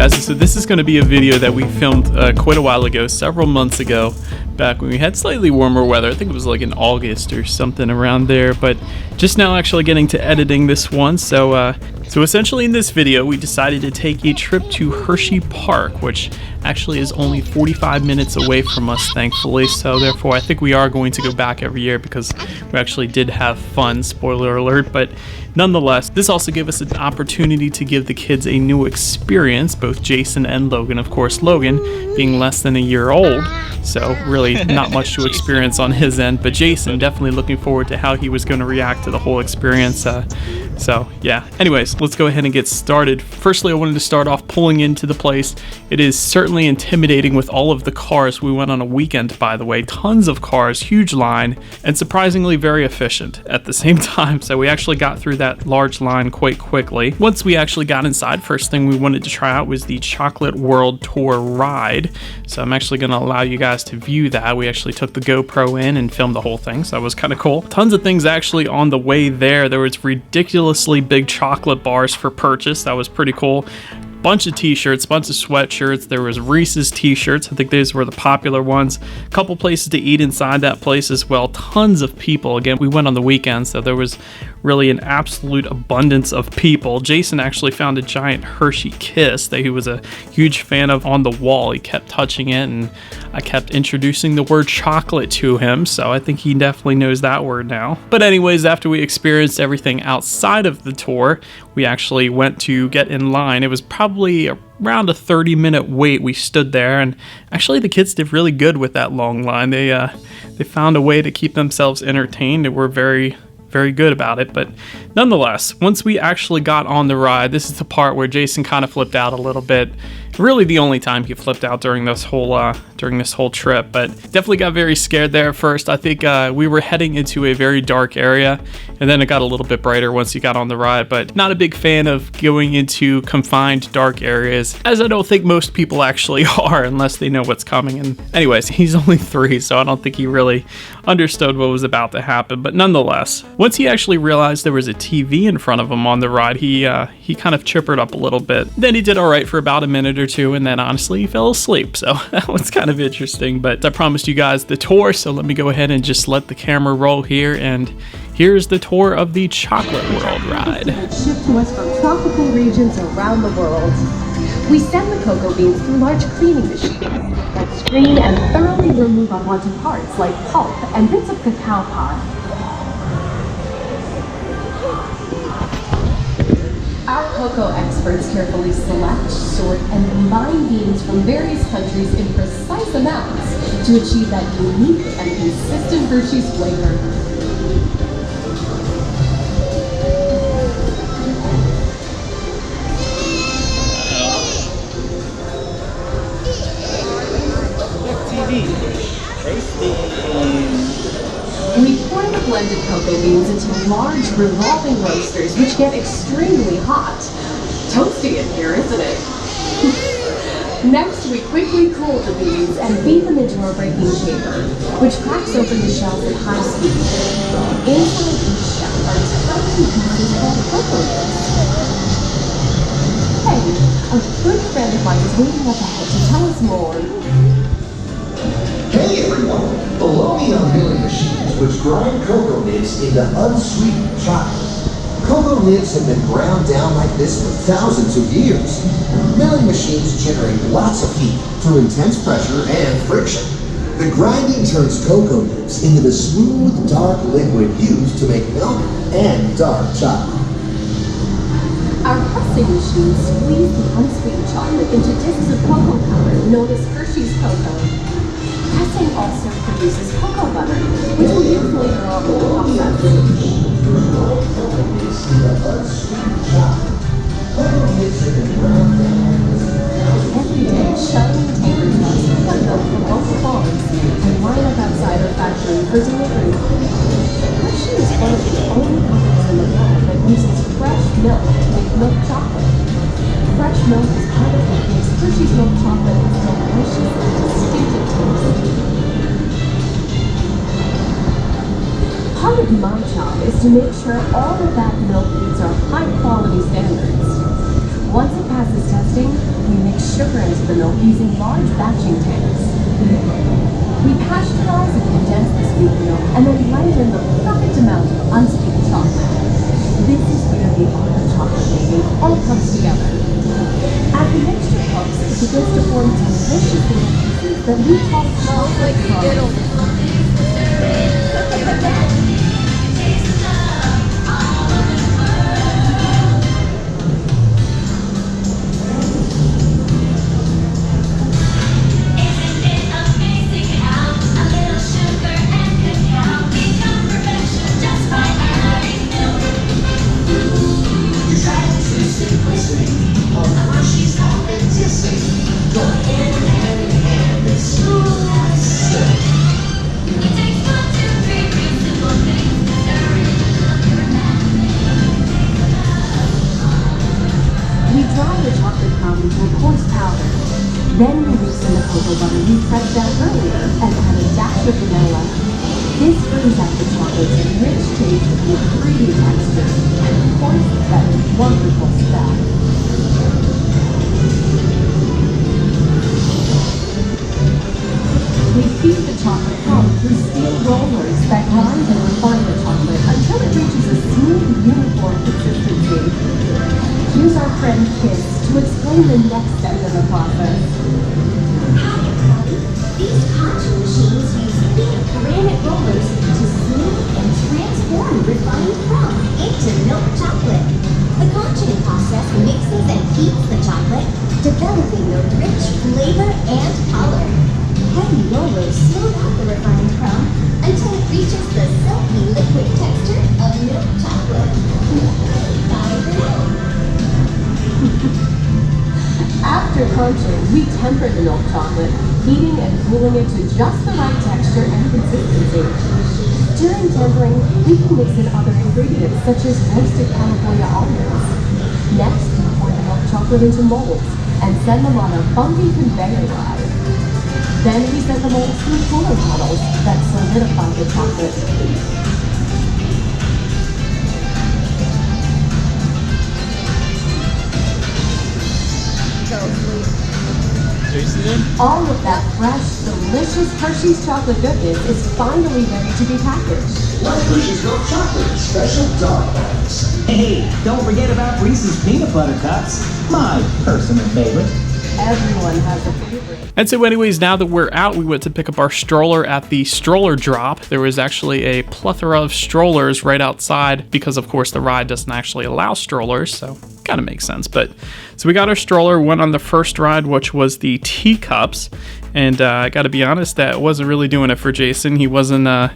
guys, so this is going to be a video that we filmed quite a while ago, several months ago, back when we had slightly warmer weather. I think it was like in August or something around there, but just now actually getting to editing this one. So essentially in this video, we decided to take a trip to Hershey Park, which actually is only 45 minutes away from us, thankfully. So therefore, I think we are going to go back every year because we actually did have fun, spoiler alert. But nonetheless, this also gave us an opportunity to give the kids a new experience, both Jason and Logan. Of course, Logan being less than a year old, so really not much to experience on his end, but Jason definitely looking forward to how he was going to react to the whole experience. So yeah, anyways, let's go ahead and get started. Firstly, I wanted to start off pulling into the place. It is certainly intimidating with all of the cars. We went on a weekend, by the way, tons of cars, huge line, and surprisingly very efficient at the same time. So we actually got through that large line quite quickly. Once we actually got inside, first thing we wanted to try out was the Chocolate World Tour ride. So I'm actually going to allow you guys to view that. We actually took the GoPro in and filmed the whole thing, so that was kind of cool. Tons of things actually on the way there. There was ridiculously big chocolate bars for purchase. That was pretty cool. Bunch of t-shirts, bunch of sweatshirts. There was Reese's t-shirts. I think these were the popular ones. A couple places to eat inside that place as well. Tons of people. Again, we went on the weekend, so there was really an absolute abundance of people. Jason actually found a giant Hershey Kiss that he was a huge fan of on the wall. He kept touching it, and I kept introducing the word chocolate to him, so I think he definitely knows that word now. But anyways, after we experienced everything outside of the tour, we actually went to get in line. It was probably around a 30-minute wait. We stood there, and actually the kids did really good with that long line. They found a way to keep themselves entertained and were very good about it. But nonetheless, once we actually got on the ride, this is the part where Jason kind of flipped out a little bit. Really the only time he flipped out during this whole trip, but definitely got very scared there at first. I think we were heading into a very dark area, and then it got a little bit brighter once you got on the ride, but not a big fan of going into confined dark areas, as I don't think most people actually are unless they know what's coming. And anyways, he's only 3, so I don't think he really understood what was about to happen. But nonetheless, once he actually realized there was a TV in front of him on the ride, he kind of chippered up a little bit. Then he did all right for about a minute or two, and then honestly he fell asleep, so that was kind of interesting. But I promised you guys the tour, so let me go ahead and just let the camera roll here, and here's the tour of the Chocolate World ride. Shipped to us from tropical regions around the world. We send the cocoa beans through large cleaning machines that screen and thoroughly remove unwanted parts like pulp and bits of cacao pod. Our cocoa experts carefully select, sort, and combine beans from various countries in precise amounts to achieve that unique and consistent Hershey's flavor. We pour the blended cocoa beans into large revolving roasters, which get extremely hot. Toasty in here, isn't it? Next, we quickly cool the beans and feed them into our breaking chamber, which cracks open the shells at high speed. Inside each shell are tiny pieces called cocoa nibs. Hey, a good friend of mine is waiting up ahead to tell us more. Hey everyone! Below me are milling machines which grind cocoa nibs into unsweetened chocolate. Cocoa nibs have been ground down like this for thousands of years. Milling machines generate lots of heat through intense pressure and friction. The grinding turns cocoa nibs into the smooth, dark liquid used to make milk and dark chocolate. Our pressing machines squeeze the unsweetened chocolate into discs of cocoa powder known as Hershey's cocoa. Pressing also produces cocoa butter, which will use later on in the process. Every day, shuttle and tanker trucks pick up milk from local farms and line up outside our factory for delivery. Hershey is one of the only companies in the world that uses fresh milk to make milk chocolate. Fresh milk is part of what makes Hershey's milk chocolate a delicious and distinctive taste. Part of my job is to make sure all of that milk meets our high quality standards. Once it passes testing, we mix sugar into the milk using large batching tanks. We pasteurize and condense the sweet milk and then blend in the perfect amount of unsweetened chocolate. This is where the art of chocolate making all comes together. As the mixture cooks, it begins to form delicious little pieces that we call chocolate crumbs. Then we loosen the cocoa butter we pressed out earlier and add a dash of vanilla. This brings out the chocolate's rich taste with creamy texture and of course that wonderful smell. We feed the chocolate crumb through steel rollers that grind and refine the chocolate until it reaches a smooth, uniform consistency. Here's our friend Kiss to explain the next step in the process. These conching machines use big granite rollers to smooth and transform refined crumb into milk chocolate. The conching process mixes and heats the chocolate, developing the rich flavor and color. Heavy rollers smooth out the refined crumb until it reaches the silky liquid texture of milk chocolate. Bye for now. After conching, we temper the milk chocolate, heating and cooling it to just the right texture and consistency. During tempering, we can mix in other ingredients such as roasted California almonds. Next, we pour the milk chocolate into molds and send them on a funky conveyor ride. Then we send the molds through cooling tunnels that solidify the chocolate. All of that fresh, delicious Hershey's chocolate goodness is finally ready to be packaged. Like Hershey's milk chocolate, special dark bags. Hey, don't forget about Reese's peanut butter cups, my personal favorite. Everyone has a favorite. And so anyways, now that we're out, we went to pick up our stroller at the stroller drop. There was actually a plethora of strollers right outside because, of course, the ride doesn't actually allow strollers, so kind of makes sense. But so we got our stroller, went on the first ride, which was the teacups. And I got to be honest, that wasn't really doing it for Jason. He wasn't a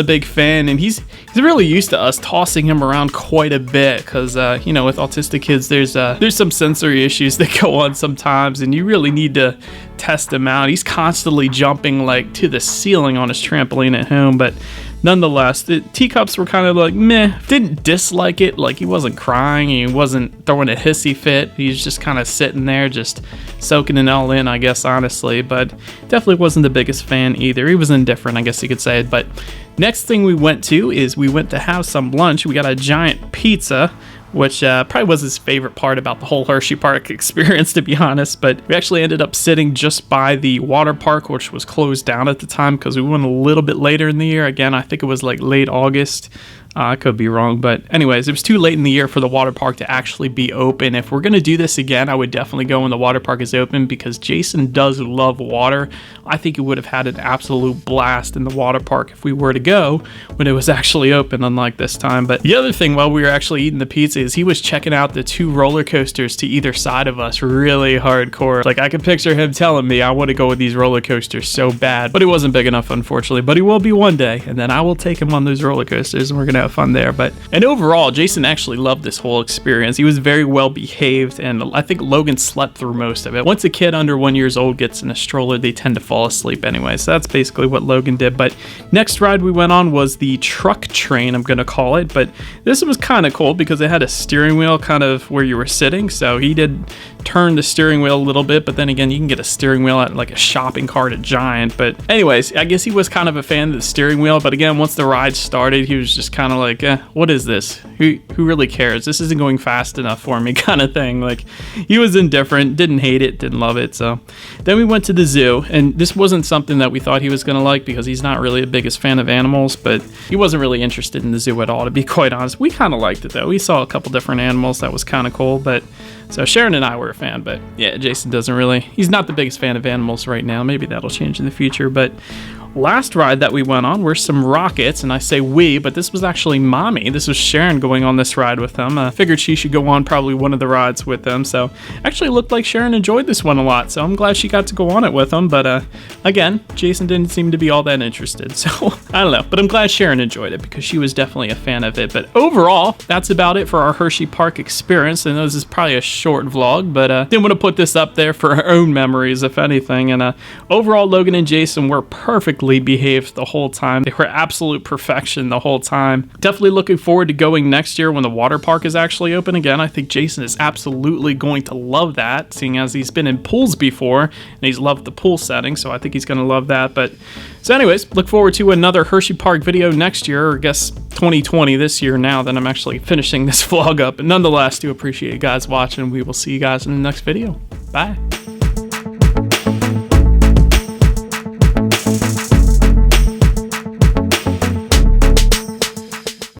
big fan, and he's really used to us tossing him around quite a bit because you know, with autistic kids, there's some sensory issues that go on sometimes, and you really need to test him out. He's constantly jumping like to the ceiling on his trampoline at home, but nonetheless, the teacups were kind of like meh. Didn't dislike it, like he wasn't crying, he wasn't throwing a hissy fit. He's just kind of sitting there, just soaking it all in, I guess, honestly. But definitely wasn't the biggest fan either. He was indifferent, I guess you could say. But next thing we went to have some lunch. We got a giant pizza, which probably was his favorite part about the whole Hershey Park experience, to be honest. But we actually ended up sitting just by the water park, which was closed down at the time because we went a little bit later in the year. Again, I think it was like late August. I could be wrong, but anyways, it was too late in the year for the water park to actually be open. If we're going to do this again, I would definitely go when the water park is open because Jason does love water. I think he would have had an absolute blast in the water park if we were to go when it was actually open, unlike this time. But the other thing while we were actually eating the pizza is he was checking out the two roller coasters to either side of us really hardcore. Like, I could picture him telling me, I want to go with these roller coasters so bad, but it wasn't big enough, unfortunately. But he will be one day, and then I will take him on those roller coasters and we're going to have fun there. And overall, Jason actually loved this whole experience. He was very well behaved, and I think Logan slept through most of it. Once a kid under 1 year old gets in a stroller, they tend to fall asleep anyway. So that's basically what Logan did. But next ride we went on was the truck train, I'm going to call it. But this was kind of cool because it had a steering wheel kind of where you were sitting. So he did turn the steering wheel a little bit, but then again, you can get a steering wheel at like a shopping cart at Giant. But anyways, I guess he was kind of a fan of the steering wheel, but again, once the ride started, he was just kind of like, what is this? Who really cares? This isn't going fast enough for me, kind of thing. Like, he was indifferent, didn't hate it, didn't love it. So then we went to the zoo, and this wasn't something that we thought he was going to like because he's not really the biggest fan of animals, but he wasn't really interested in the zoo at all, to be quite honest. We kind of liked it though. We saw a couple different animals. That was kind of cool. But so Sharon and I were a fan, but yeah, Jason doesn't really, he's not the biggest fan of animals right now. Maybe that'll change in the future. But last ride that we went on were some rockets, and I say we, but this was actually Mommy. This was Sharon going on this ride with them. I figured she should go on probably one of the rides with them, so actually looked like Sharon enjoyed this one a lot, so I'm glad she got to go on it with them. But again, Jason didn't seem to be all that interested, so I don't know, but I'm glad Sharon enjoyed it because she was definitely a fan of it. But overall, that's about it for our Hershey Park experience. I know this is probably a short vlog, but didn't want to put this up there for our own memories, if anything. And overall, Logan and Jason were perfectly behaved the whole time. They were absolute perfection the whole time. Definitely looking forward to going next year when the water park is actually open again. I think Jason is absolutely going to love that, seeing as he's been in pools before and he's loved the pool setting, so I think he's going to love that. But so anyways, look forward to another Hershey Park video next year, or I guess 2020 this year now that I'm actually finishing this vlog up. But nonetheless, do appreciate you guys watching. We will see you guys in the next video. Bye.